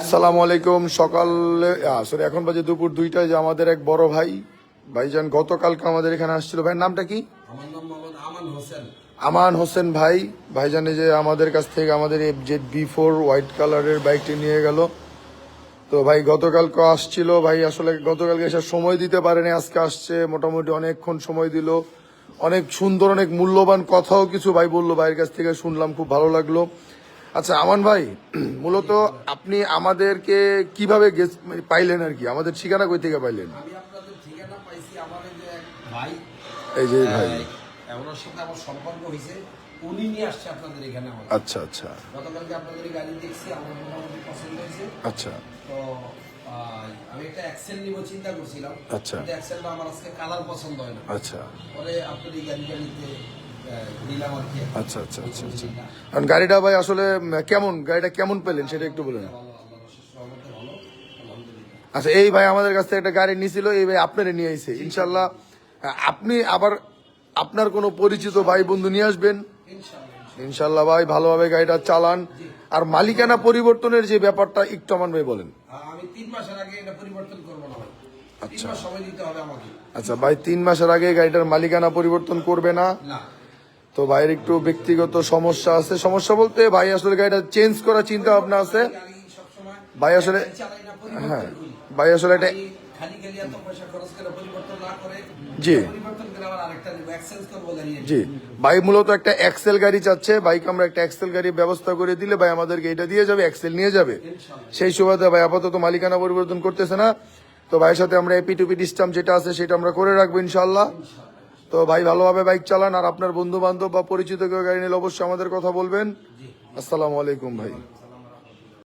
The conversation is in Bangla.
আসসালামু আলাইকুম। সকালে সরি এখন বাজে দুপুর 2টায়, যে আমাদের এক বড় ভাই ভাইজান গতকালকে আমাদের এখানে আসছিল। ভাইয়ের নামটা কি? আমার নাম মোহাম্মদ আমান হোসেন। আমান হোসেন ভাই। ভাইজানে যে আমাদের কাছ থেকে আমাদের FZ-B4 হোয়াইট কালারের বাইকটি নিয়ে গেল। তো ভাই গতকালকে আসছিল, ভাই আসলে গতকালকে এসে সময় দিতে পারেনি, আজকে আসছে, মোটামুটি অনেকক্ষণ সময় দিল, অনেক সুন্দর অনেক মূল্যবান কথাও কিছু ভাই বললো, ভাইয়ের কাছ থেকে শুনলাম, খুব ভালো লাগলো। আচ্ছা আমান ভাই, মূলত আপনি আমাদেরকে কিভাবে পাইলেন আর কি, আমাদের ঠিকানা কই থেকে পাইলেন? আমি আপনাদের ঠিকানা পাইছি, আমাদের যে এক ভাই, এই যে ভাই, ওনার সাথে আমার সম্পর্ক হয়েছে, উনি নিয়ে আসছে আপনাদের এখানে। আচ্ছা আচ্ছা গতকালকে আপনাদের এই গাড়ি দেখছি, আমার মোটামুটি পছন্দ হয়েছে। আচ্ছা। তো আমি একটা এক্সেল নিব চিন্তা করছিলাম। আচ্ছা। কিন্তু এক্সেলটা আমার আজকে কালার পছন্দ হয় না। আচ্ছা। পরে আপনার এই গাড়িটা নিতে দিলাম আর কি। আচ্ছা আচ্ছা আচ্ছা আচ্ছা। কারণ গাড়িটা ভাই আসলে কেমন, গাড়িটা কেমন পেলেন সেটা একটু বলেন। ভালো, আল্লাহর অশেষ রহমতে ভালো, আলহামদুলিল্লাহ। আচ্ছা, এই ভাই আমাদের কাছ থেকে একটা গাড়ি নিয়েছিল, এই ভাই আপনারে নিয়ে আইছে ইনশাল্লাহ। আপনি আবার আপনার কোনো পরিচিত ভাই বন্ধু নিয়ে আসবেন ইনশাল্লাহ। ভাই ভালোভাবে গাড়িটা চালান। আর মালিকানা পরিবর্তনের যে ব্যাপারটা একটু আমান ভাই বলেন। আমি 3 মাসের আগে এটা পরিবর্তন করবো না ভাই। 3 আচ্ছা। মাস সময় দিতে হবে আমাকে। আচ্ছা ভাই, 3 মাসের আগে গাড়িটার মালিকানা পরিবর্তন করবে না? না। তো ভাইয়ের একটু ব্যক্তিগত সমস্যা আছে। সমস্যা বলতে ভাই আসলে গাড়িটা চেঞ্জ করার চিন্তা ভাবনা আছে। গাড়ি সবসময় ভাই আসলে চালাই না, হ্যাঁ পরিবর্তন করি। ভাই আসলে এটা আমি খালি এত পয়সা খরচ করে পরিবর্তন না করে, জি পরিবর্তন করে আবার আরেকটা নিব, এক্সচেঞ্জ করবো গাড়ি। জি ভাই মূলত একটা এক্সেল গাড়ি চাচ্ছে। বাইক আমরা একটা এক্সেল গাড়ির ব্যবস্থা করে দিলে ভাই আমাদেরকে এটা দিয়ে যাবে, এক্সেল নিয়ে যাবে। সেই সুবাদে ভাই আপাতত মালিকানা পরিবর্তন করতেছে না। তো ভাইয়ের সাথে আমরা এপি টুপি ডিস্টাম যেটা আছে সেটা আমরা করে রাখবো ইনশাল্লাহ। তো ভাই ভালোভাবে বাইক চালান, আর আপনার বন্ধু বান্ধব বা পরিচিত কেউ গাড়ি নিলে অবশ্যই আমাদের কথা বলবেন। আসসালামু আলাইকুম ভাই।